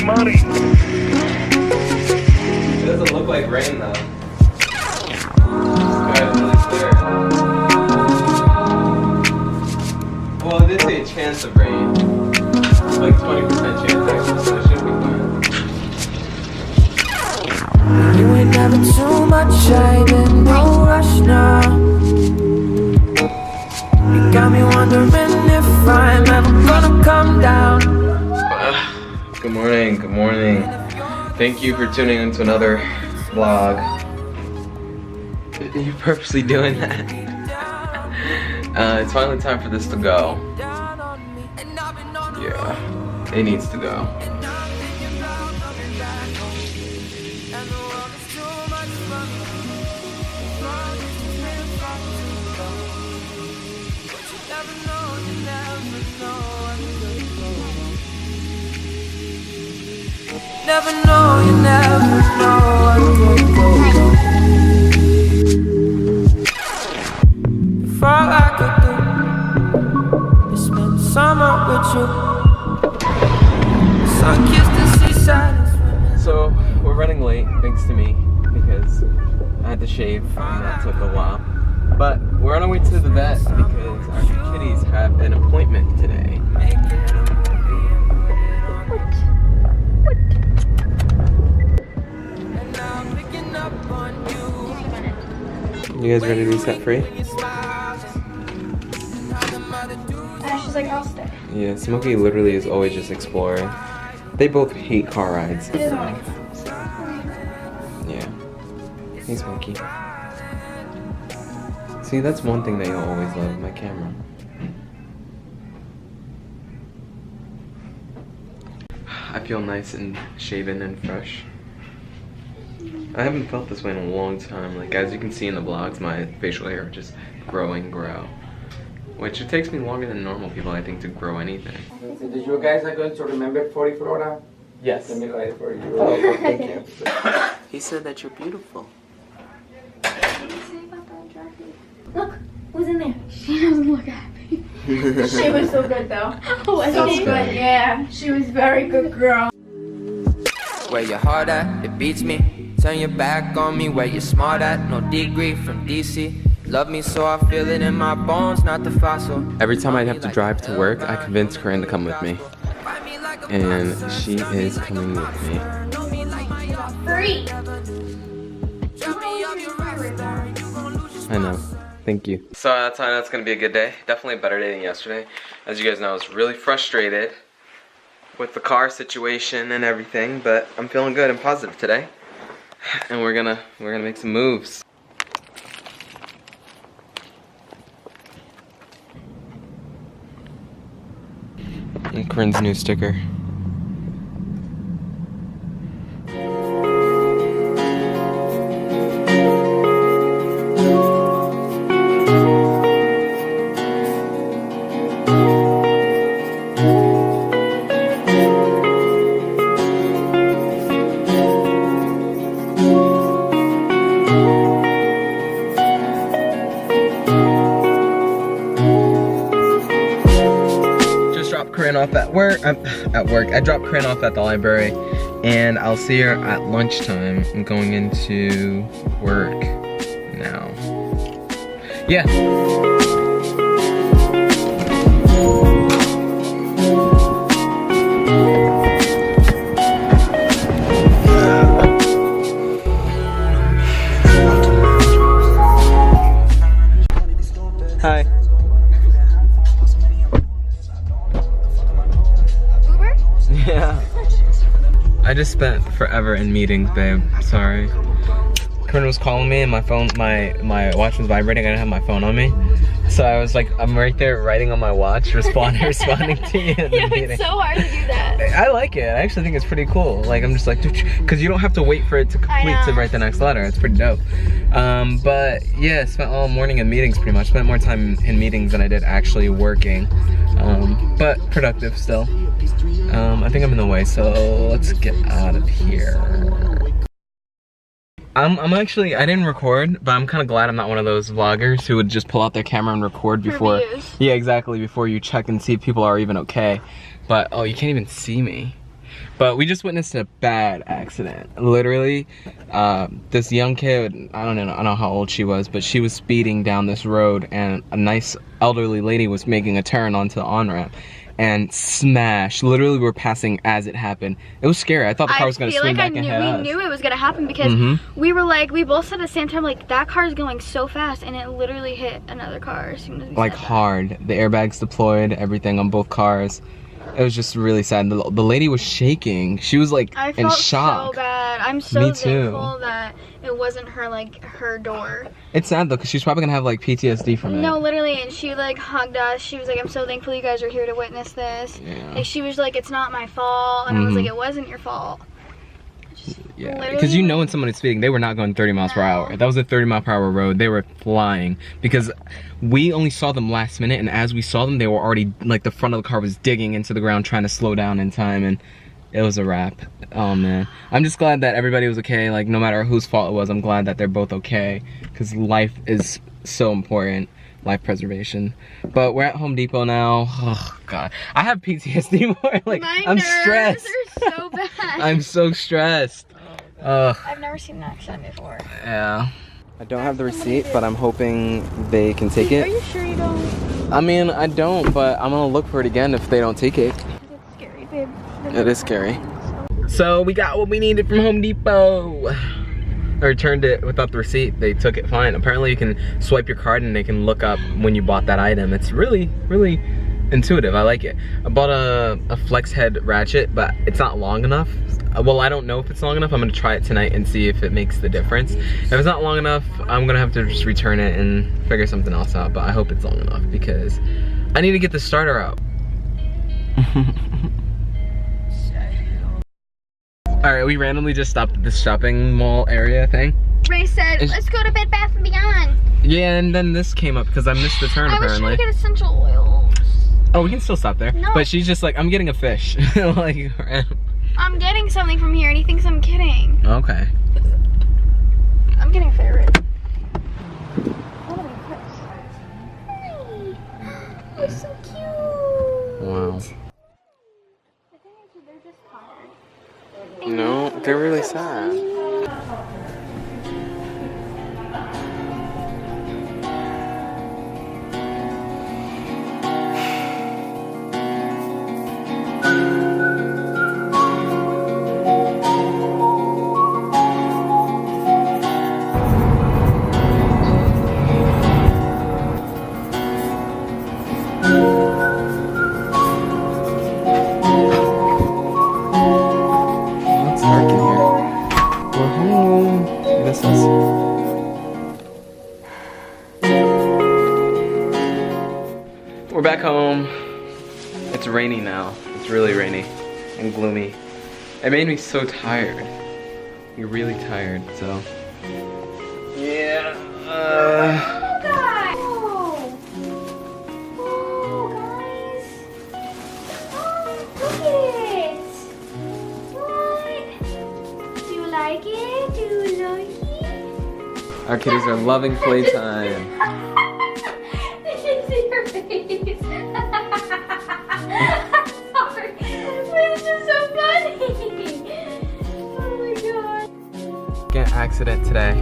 money. It doesn't look like rain though. Sky is really clear. Well, it did say a chance of rain. Like 20% chance actually, so it should be fine. You ain't never too much, I ain't no rush now. You got me wondering if I'm ever gonna come down. Good morning, good morning. Thank you for tuning into another vlog. You're purposely doing that. It's finally time for this to go. Yeah, it needs to go. Never know, you never know what could go wrong. If all I could do is spend summer with you, sun-kissed the seaside. So, we're running late, thanks to me, because I had to shave, and that took a while. But we're on our way to the vet because our kitties have an appointment today. You guys ready to be set free? She's like, I'll stay. Yeah, Smokey literally is always just exploring. They both hate car rides. Yeah. Hey, Smokey. See, that's one thing that you'll always love, my camera. I feel nice and shaven and fresh. I haven't felt this way in a long time. Like, as you can see in the vlogs, my facial hair just grow and grow. Which it takes me longer than normal people, I think, to grow anything. Did you guys are going to remember 40 Florida? Yes. Let me write it for you. Oh, okay, thank you. He said that you're beautiful. What did you say about that jacket? Look, who's in there? She doesn't look happy. She was so good though. So good, yeah. She was very good girl. Where your heart at, it beats me. Turn your back on me, where you're smart at. No degree from DC. Love me so I feel it in my bones, not the fossil. Every time I'd have to drive to work, I convinced Corinne to come with me. And she is coming with me. Free. I know. Thank you. So that's gonna be a good day. Definitely a better day than yesterday. As you guys know, I was really frustrated with the car situation and everything, but I'm feeling good and positive today. And we're gonna make some moves. And Corinne's new sticker. Off at work. I dropped Corinne off at the library, and I'll see her at lunchtime. I'm going into work now. Yeah. Hi. Yeah. I just spent forever in meetings, babe. Sorry. Corinne was calling me and my phone, my watch was vibrating. I didn't have my phone on me. So I was like, I'm right there writing on my watch, responding to you in the meeting. It's so hard to do that. I like it. I actually think it's pretty cool. Like, I'm just like, because you don't have to wait for it to complete to write the next letter. It's pretty dope. But yeah, spent all morning in meetings pretty much. Spent more time in meetings than I did actually working. But productive still. I think I'm in the way, so let's get out of here. I'm actually, I didn't record, but I'm kind of glad I'm not one of those vloggers who would just pull out their camera and record before. Yeah, exactly, before you check and see if people are even okay. But, oh, you can't even see me. But we just witnessed a bad accident. Literally, this young kid, I don't know how old she was, but she was speeding down this road and a nice elderly lady was making a turn onto the on-ramp and smash. Literally, we were passing as it happened. It was scary. I thought the car was gonna swing back and hit us. We knew it was gonna happen because we were like, we both said at the same time, like, that car is going so fast, and it literally hit another car as soon as we like hard. The airbags deployed, everything on both cars. It was just really sad. The lady was shaking. She was like in shock. So bad. I'm so thankful that it wasn't her, like, her door. It's sad though, because she's probably gonna have like PTSD from it. No, literally, and she like hugged us. She was like, I'm so thankful you guys are here to witness this. Yeah. Like, she was like, it's not my fault. And I was like, it wasn't your fault. Yeah, because you know when someone is speeding, they were not going 30 miles per hour. That was a 30-mile-per-hour road. They were flying because we only saw them last minute, and as we saw them, they were already, like, the front of the car was digging into the ground trying to slow down in time, and it was a wrap. Oh man, I'm just glad that everybody was okay. Like, no matter whose fault it was, I'm glad that they're both okay, because life is so important. Life preservation. But we're at Home Depot now. Oh god, I have PTSD more. Like, I'm stressed. My nerves are so bad. I'm so stressed. I've never seen an accident before. Yeah. I don't have the receipt, but I'm hoping they can take it. Are you sure you don't? I mean, I don't, but I'm gonna look for it again if they don't take it. It's scary, babe. It is scary. So we got what we needed from Home Depot. I returned it without the receipt. They took it fine. Apparently you can swipe your card and they can look up when you bought that item. It's really, really intuitive. I like it. I bought a flex head ratchet, but it's not long enough. Well, I don't know if it's long enough. I'm gonna try it tonight and see if it makes the difference. If it's not long enough, I'm gonna have to just return it and figure something else out, but I hope it's long enough because I need to get the starter out. Alright, we randomly just stopped at this shopping mall area thing. Ray said, let's go to Bed Bath & Beyond. Yeah, and then this came up because I missed the turn apparently. I was trying to get essential oils. Oh, we can still stop there. No. But she's just like, I'm getting a fish. Like, I'm getting something from here and he thinks I'm kidding. okay. I'm getting a favorite. Hi. You're so cute. Wow. I think they're just tired. No, they're really sad. We're back home. It's rainy now. It's really rainy and gloomy. It made me so tired. You're really tired, so. Yeah. Oh, guys. Oh, guys. Oh, look at it. What? Do you like it? Do you like it? Our kitties are loving playtime. I can see your face. Sorry. It's just so funny. Oh my god. Get an accident today.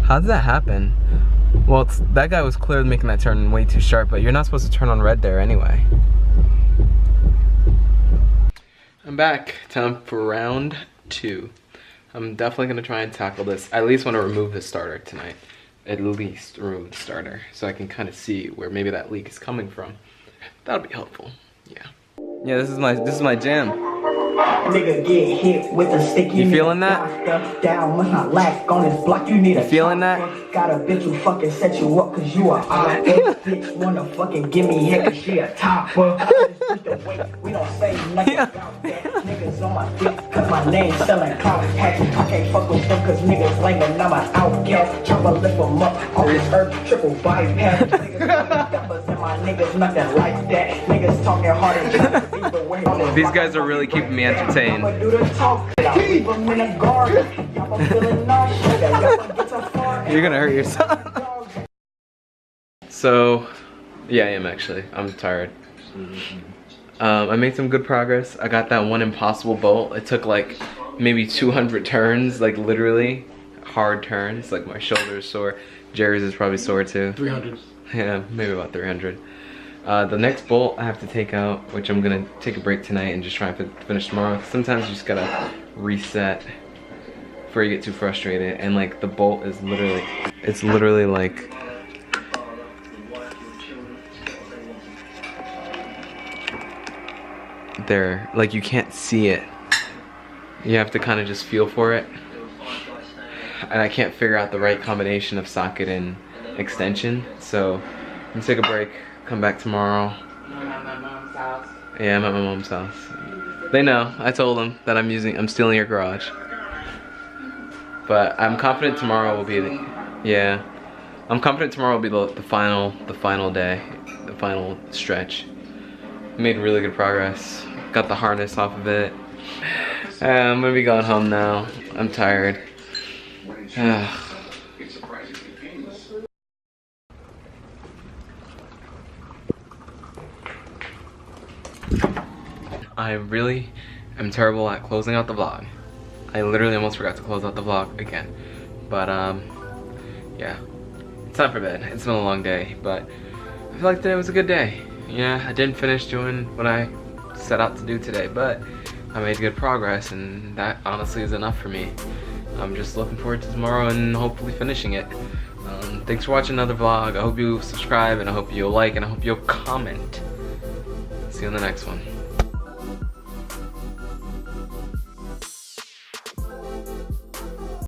How did that happen? Well, that guy was clearly making that turn way too sharp, but you're not supposed to turn on red there anyway. I'm back. Time for round 2. I'm definitely gonna try and tackle this. I at least want to remove the starter tonight. At least remove the starter so I can kind of see where maybe that leak is coming from. That'll be helpful. Yeah. Yeah, this is my jam. Nigga get hit with a sticky. You feeling that? Down must not lack on this block. You need a feeling that? Got a bitch who fucking set you up cause you a bitch wanna fucking give me hit cause she a topper. We don't say nothing about that. Niggas on my dick cause my name selling clout. I can't fuck with them cause niggas lame and I'm an outcast. Chopper lift them up, all this herb triple bypass. Niggas and my niggas nothing like that. Niggas talking hard and trying to be the way. These guys are really keeping me entertained. You're gonna hurt yourself. So, Yeah, I am actually. I'm tired. I made some good progress. I got that one impossible bolt. It took like maybe 200 turns, like literally hard turns. Like my shoulder's sore. Jerry's is probably sore too. 300. Yeah, maybe about 300. The next bolt I have to take out, which I'm gonna take a break tonight and just try and finish tomorrow. Sometimes you just gotta reset before you get too frustrated. And like the bolt is literally, it's literally like there, like you can't see it. You have to kind of just feel for it. And I can't figure out the right combination of socket and extension. So I'm gonna take a break, come back tomorrow. I'm at my mom's house. Yeah, I'm at my mom's house. They know. I told them that I'm stealing your garage. But I'm confident tomorrow will be the, yeah. I'm confident tomorrow will be the final day, the final stretch. Made really good progress. Got the harness off of it. I'm gonna be going home now. I'm tired. I really am terrible at closing out the vlog. I literally almost forgot to close out the vlog again. But yeah, it's time for bed. It's been a long day, but I feel like today was a good day. Yeah, I didn't finish doing what I set out to do today, but I made good progress, and that honestly is enough for me. I'm just looking forward to tomorrow and hopefully finishing it. Thanks for watching another vlog. I hope you subscribe, and I hope you'll like, and I hope you'll comment. See you in the next one.